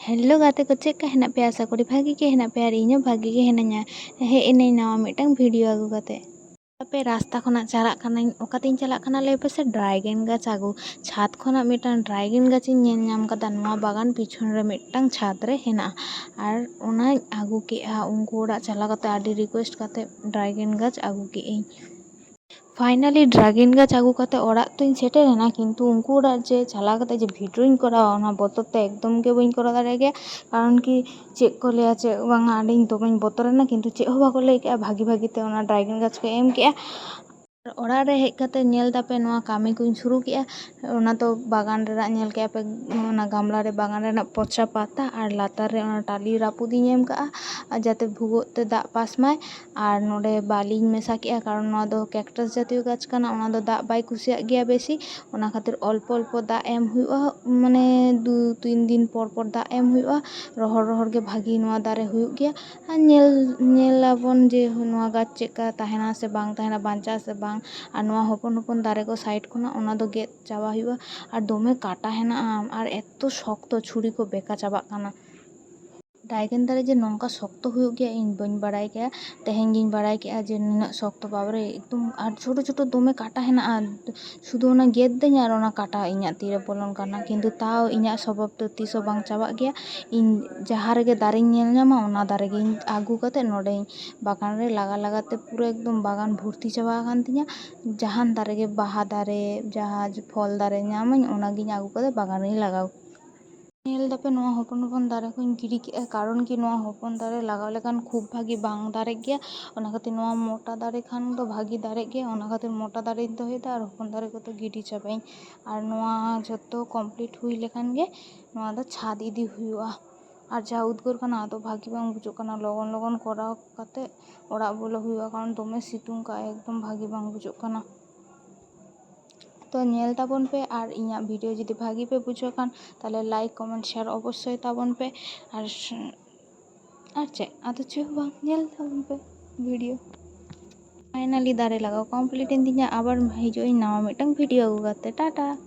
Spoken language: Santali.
हेलो गाते को चेक का हेना पे आशा करी भागी के हेना पे इᱧ भागी के हेनाña हे इने नावा मिटang वीडियो आगु गाते पे रास्ता खना चला खानाኝ ओकातेñ चला खाना ले पे से ड्रैगन गाछ आगु छात खना मिटang ड्रैगन गाछ ᱤᱧ ᱧᱮᱞ ᱧᱟᱢ ᱠᱟᱫᱟ ᱱᱚᱣᱟ ᱵᱟᱜᱟᱱ ᱯᱤᱪᱷᱚᱱ ᱨᱮ ᱢᱤᱫᱴᱟᱝ ᱪᱷᱟᱫ ᱨᱮ ᱦᱮᱱᱟᱜᱼᱟ ᱟᱨ ᱚᱱᱟᱧ ᱟᱹᱜᱩ ᱠᱮᱜᱼᱟ ᱩᱱᱠᱩ ᱚᱲᱟᱜ ᱪᱟᱞᱟᱣ ᱠᱟᱛᱮ ᱟᱹᱰᱤ ᱨᱤᱠᱩᱭᱮᱥᱴ ᱠᱟᱛᱮ ड्रैगन गाछ आगु ᱠᱮᱜᱼᱤᱧ फाइनली ड्रैगन गाछ आगु काते ओड़ाग तो सेटेरेना किन्तु उनको ओड़ाग जे चला काते जे भिडियो करावा ओना बतर ते एकदम के बई करा दाड़े गया कारण कि चेक को लिया चे बांगा आडिंग तो बई बतरना किन्तु चेक हो बाको लई के भागी भागी ते ओना ड्रैगन गाछ को एम के ओड़ा रे हेज काते नेल दापे नोआ कामी को शुरू किया ओना तो बागान रे नेल के पे ओना गामला रे बागान रे पचा पाता और लातार रे ओना टाली रापुदी एम का जाते भूगो ते दा पास माय और नोडे बाली मेसा किया कारण नोआ दो कैक्टस जातीय गाछ काना ओना दो दा बाय कुसिया गया बेसी ओना खातिर अल्प अल्प दा एम हुआ माने 2-3 दिन पर दा एम हुआ रोहर रोहर के भागी नोआ दारे हुआ गया और नेलाबन जे नोआ गाछ चेका ताहेना से बांग ताहेना बांचा से बांग और नोआ हपन हपन दारे को साइड खना ओना दो गेद चाबा हुआ और दोमे काटा हेना और एतो शक्तो छुरी को बेका चाबा काना ड्रैगन दारे जे नौका शक्तो हुआ गया इन बन बड़ाई गया तेहें गिन बड़ाई के जे नुना शक्तो बाबरे एकदम और छोटो छोटो दोमे काटा हेना शुधु ओना गेद दें और ओना काटा इña तीरे बोलन काना किन्तु ताव इña स्वभाव तो तीसो बांग चाबा गया इन जहाँ रेगे दारे नेल ᱧᱟᱢᱟ ओना दारे गे आगू काते नोडे बागान रे लगा लगा ते पूरा एकदम बागान भर्ती चाबा कान तिña जहान दारे गे बाहा दारे जहाँ फल दारे ᱧᱟᱢᱟᱹᱧ ओना गिñ आगू काते बागान रे लगाव नेल दापे नोआ हपन हपन दारे को गिरी के कारण कि नोआ हपन दारे लगाव लेखान खूब भागी बांग दारे गया ओना खातिर नोआ मोटा दारे खान तो भागी दारे गया ओना खातिर मोटा दारे दोहेदा और हपन दारे को तो गिरी चाबाई और नोआ जतो कमप्लीट हुई लेखान गे नोआ दो छाद इदी हुआ और जा उद्गोर काना तो भागी बांग बुझो काना लगन लगन कराव काते ओड़ा बोलो हुआ कारण दोमे सितुंग का एकदम भागी बांग बुझो काना तो नेल ताबन पे और इña वीडियो जदि भागी पे बुझो खान ताले लाइक कमेंट शेयर अवश्य ताबन पे और चे आदो चे बांग नेल ताबन पे वीडियो फाइनली दारे लगाव कमप्लीट इन तिña आबार हिजो इन नावा मिटang वीडियो आगु काते टाटा।